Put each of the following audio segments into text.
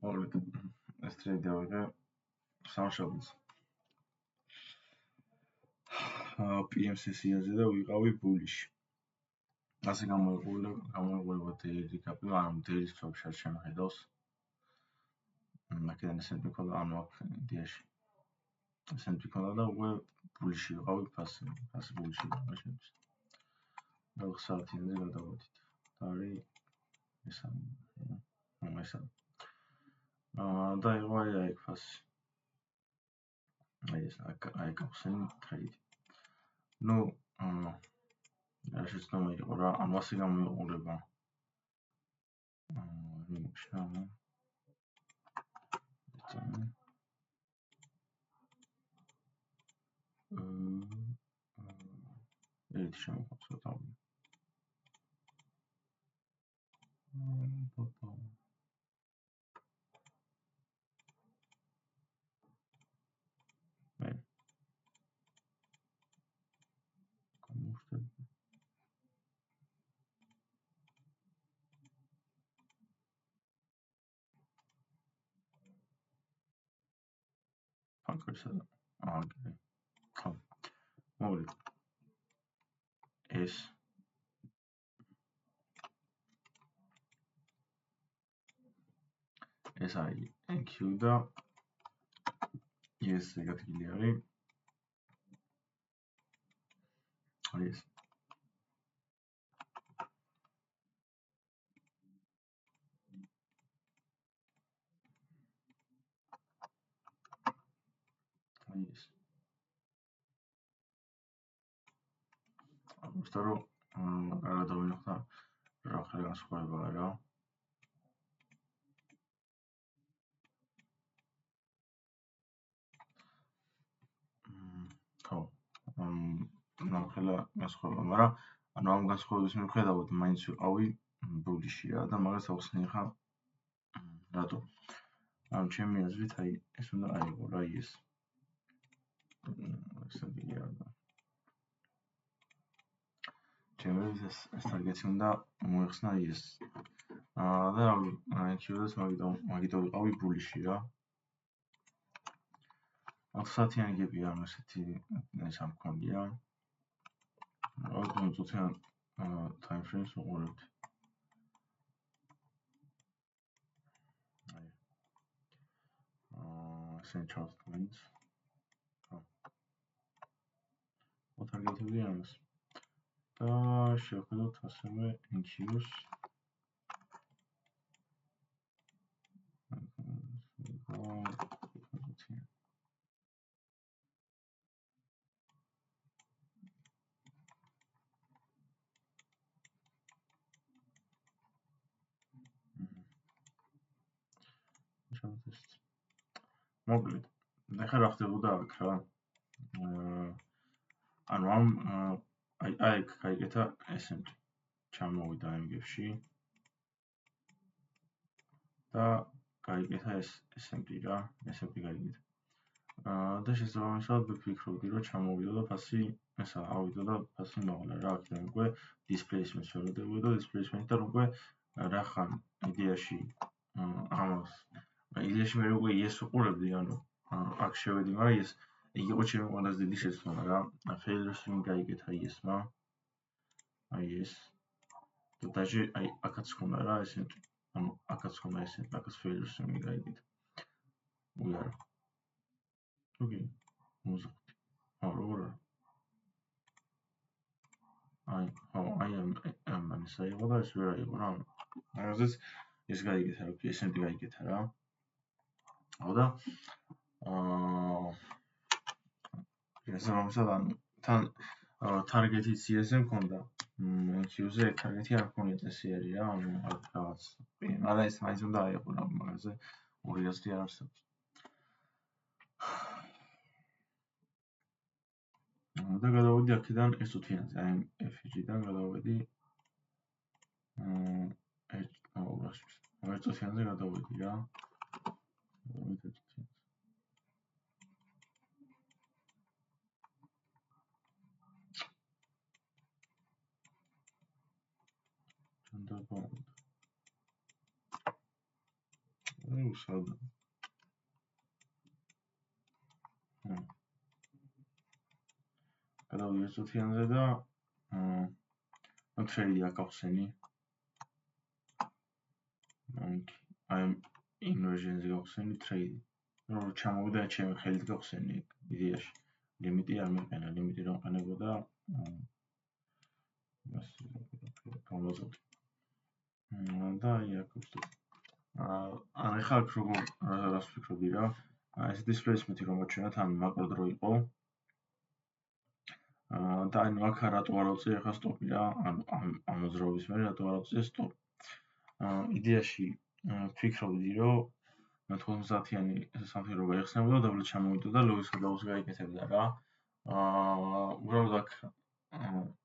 მოკლედ ეს ტრეიდი ავიღე სამშაბათს. PM სესიაზე და ვიყავი ბულიში. ასე გამოიყურება daily cap-ი, ანუ daily stop-ში შემხედავს. აქედან S&P ქონდა, ანუ აქ იდეაში S&P ქონდა და უკვე ბულიში ვიყავი ფასი ბულიში ვიყავი შემდგომში. და 9 საათიანზე გადავედით. და არის ესა. და იყო აი ფასი. აი ეს აი გავხსენი ტრეიდი. ნუ შეცდომა იყო რა, ანუ ასე გამოიყურება. შავა. ერთი შემოხობს რა თავი. Pankers okay. Cool. Mooi. Is SI NQ da yes ეგეთი არის. Yes. Yes. Устаро გადავინახა რა ხელი განსხვავებაა რა. ხო. ნახელა განსხვავება, მაგრამ ანუ ამ განსხვავების მიუხედავად მაინც ვიყავი ბულიში რა და მაგას ავხსნი ხა რატო? ანუ ჩემი აზრით აი ეს უნდა აიღო რა ის. ესაა და ჩემი ეს ტარგეტი უნდა მოიხსნა ის. და IQ-ს მაგიტო ვიყავი ბულიში რა. 9 საათიანი გები ანუ ესეთი ეს ამ კონდია. რა თქმა უნდა time frames უყურებთ. Essential points. Targetები ამას. და შევხედოთ ასევე NQs. მოკლედ, ახლა რა ხდებოდა აქ რა? ანუ ამ აი გაიგეთა S&P ჩამოვიდა MGF-ში და გაიგეთა S&P რა, S&P გაიგეთა. და შესაბამისად ვფიქრობდი რომ ჩამოვიდა და ფასი ესა ავიდა და ფასი მაღლა რა, აქედან უკვე displacement შევედებოდა და displacement-თან უკვე რა ხან იდეაში ამას იდეაში მე უკვე ეს უყურებდი, ანუ აქ შევედი, მაგრამ ეს იყო ჩემი ყველაზე დიდი შეცდომა რა. failure swing გაიგეთა ესმა. აი ეს. და დაჟე აი აქაც ხონდა რა S&P. ანუ აქაც ხონდა S&P, აქაც failure swing გაიგეთა. უიარო. Okay. მუზიკი. როგორ არა? აი ამ ისე იყო და ეს ვერ აიღო რა. მაგაზეც ეს გაიგეთა რა, S&P გაიგეთა რა. და შესაბამისად ანუ თან ტარგეტი CS-ზე მქონდა. NQ-ზე ტარგეტი არ მქონია წესი არის რა, ანუ რაღაც. მაგრამ ეს მაინც უნდა აიღო რა, მაგაზე ორი აზრი არ არსებობს. და გადავედი აქედან S5-იანზე, აი FG-დან გადავედი S5-იანზე გადავედი რა. სადა გადავიდე წუთიანზე და ტრეიდი აქ გავხსენი აი ინვერჟენზე გავხსენი ტრეიდი რომ ჩამოვიდა ჩემი ხელით გავხსენი იდეაში ლიმიტი არ მეყენა ლიმიტი რომ ყენებოდა გამოვაზრდი და აი აქ ვსწრებ ან ეხლა აქ როგორ რას ვფიქრობდი რა ეს დისპლეისმენტი რომ მოჩვენოთ ან მაკრო დრო იყო და ანუ აქ რატო არ ავწია ახლა სტოპი რა ანუ ამ მოძრაობის მერე რატო არ ავწია სტოპი იდეაში ვფიქრობდი რომ 90-იანი something რო გაიხსნებოდა და დაბლა ჩამოვიდა და ლოვის გადაუს გაიკეთებდა რა უბრალოდ აქ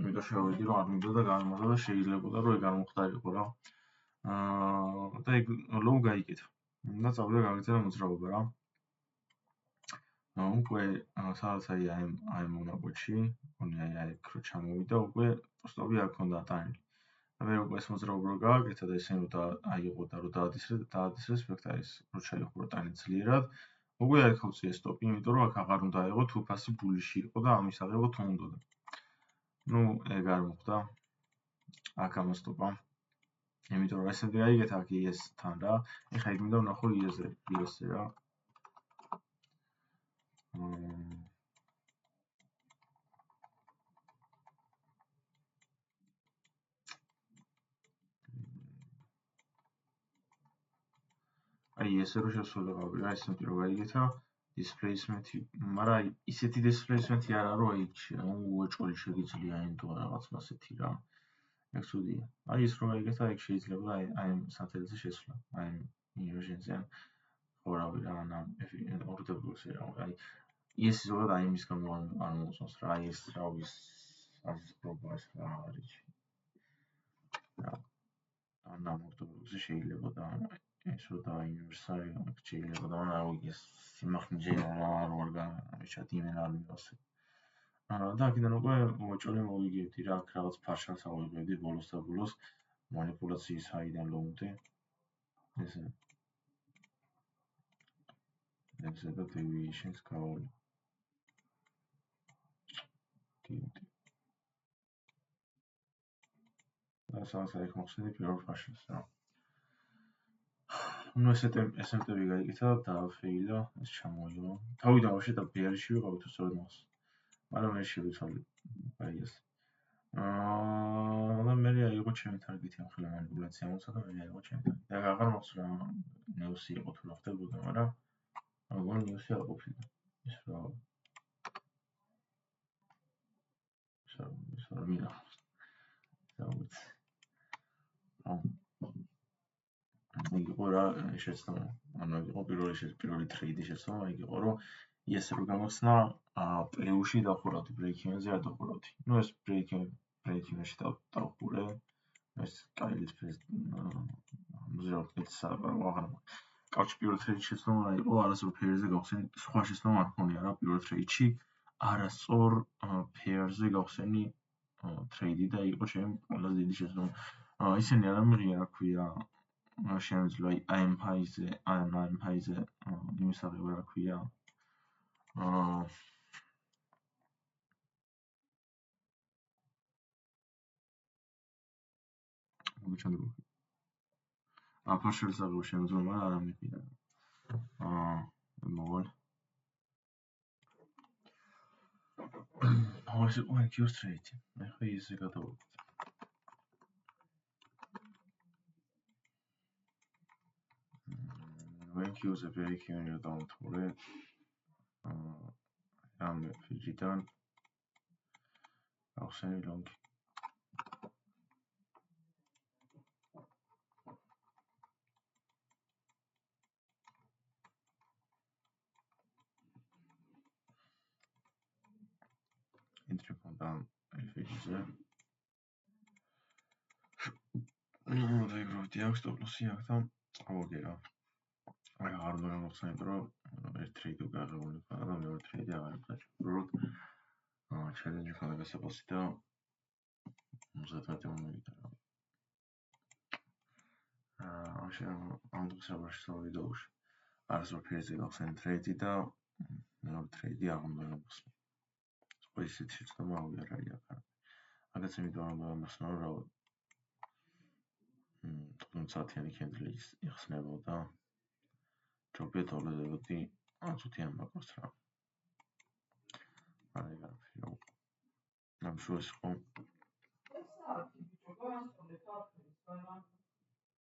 იმიტომ შევედი რომ არ მინდოდა გამომხდა და შეიძლებოდა რომ ეგ არ მომხდარიყო რა და ეგ ლოუ გაიკეთა და წავიდა გაგრძელა მოძრაობა რა უკვე სადაც აი მონაკვეთში აი აქ რო ჩამოვიდა უკვე სტოპი არ ქონდა ტანილი და მე უკვე ეს მოძრაობა რო გააკეთა და ისინი რომ აიღო და რომ დაადესრეს სპექტალის რო ჩაიხურო ტანი ძლიერად უკვე არ ხავწია სტოპი იმიტომ რომ აქ აღარ უნდა აიღო თუ ფასი ბულიში იყო და ამის აღება თუ უნდოდა ну ეგ არ მოხდა აქ ამასტოპა იმიტომ რომ ესე გაიგეთ აქ ES-თან რა ეხლა იქ მინდა ვნახო ES-ზე რა აი ესე რო შესულიყავი რა ისეთი რო გაიგეთა დისპლეისმენტი მაგრამ ისეთი დისპლეისმენტი არა რომ აი უეჭველი შეგიძლია ინტო რაღაც ასეთი რა ეგ ცუდია აი ის რო გაიგეთა ეგ შეიძლება აი ამ სათელზე შესვლა აი ინვერჟენზე ან ხორავი რა ან ორდებულზე რა აი ეს ზოგადად აი იმის გამო არ მოუწონს რა აი ეს რავის ასპრობა ეს რა არის რა ან ორდებულზე შეიძლება და ეს რო და ინვერსალი შეიძლება და რა ის სიმახნჯე რა არ ჩადიმენ არ მივასე და აქედან უკვე მოჭოლი მოვიგებდი რა აქ რაღაც ფარშალს ავიღებდი ბოლოს და ბოლოს манипуляციის აიდან ლომდე ესე და deviations გავავლე და საერთოდ მოხსნილი პირველ ფარშალს რა ну ესემტები გაიგეთა და ფეილა ეს ჩამოიღო თავიდან ვაშე და ბეარიში ვიყავი თუ სწორად მას მაგრამ მე შევიცვალე აი ეს და მე აიღო ჩემი თარგეტი ამ ხელა манипуляცია მოცა და მე აიღო ჩემი თარგეტი და აღარ მაქვს რა ნეუსი იყო თუ რა ხდებოდა მაგრამ როგორ ნეუსი არ ყოფილა ის რა მინა იქ იყო რა შეცდომა ანუ იყო პირველი ტრეიდი შეცდომა იქ იყო რომ ეს რო გამახსნა პლეუში დახურავდი ბრეიქინზე არ დახურავდი ну ეს ბრეიქინში დავხურე ეს კაილით მზრალთ აღარ კავშირი პირველ ტრეიდი შეცდომა იყო არასწორ ფერზე გავხსენი სხვა შეცდომა არ მქონია რა პირველ ტრეიდში არასწორ ფერზე გავხსენი ტრეიდი და იყო ჩემი ყველაზე დიდი შეცდომა ისინი არ ამიღია რა ქვია შემიძლია ამ ფაიზზე იმის აღება რა ქვია ფარშალის აღება შემიძლია მაგრამ არ ამიღია მოვალ ეს იყო NQ's ტრეიდი მე ხა ისე გადავაკეთე NQ's-ზე ბრეიქინი დავამთავრე ამ ფიჯიდან ახსენი ლონგი entry point down fixture და ეგროვდი აქვს სტოპ-ლოსი აქვს და წავაგერა აი არ უნდა გამახსენებ რომ ერთ ტრეიდი გააღებული ხარ და მეორე ტრეიდი აღარ არის უბრალოდ ჩელენჯი ხარ გასაყოსი და მზადად მომიგდა ამ დღესებაში სულ ვიდეოში არასდროს ფერზე გავხსენე ტრეიდი და მეორე ტრეიდი აღმოჩნდა მოსმა. სხვა ისეთი შეცდომა არ არის აქ. აქაც იმიტომ რომ მოსმა რომ საათიანი კენდლი იხსნებოდა. ჯობია დავლებოდი ათუთიან მაკროს რა. არა გაფიო. ამ შუას იყო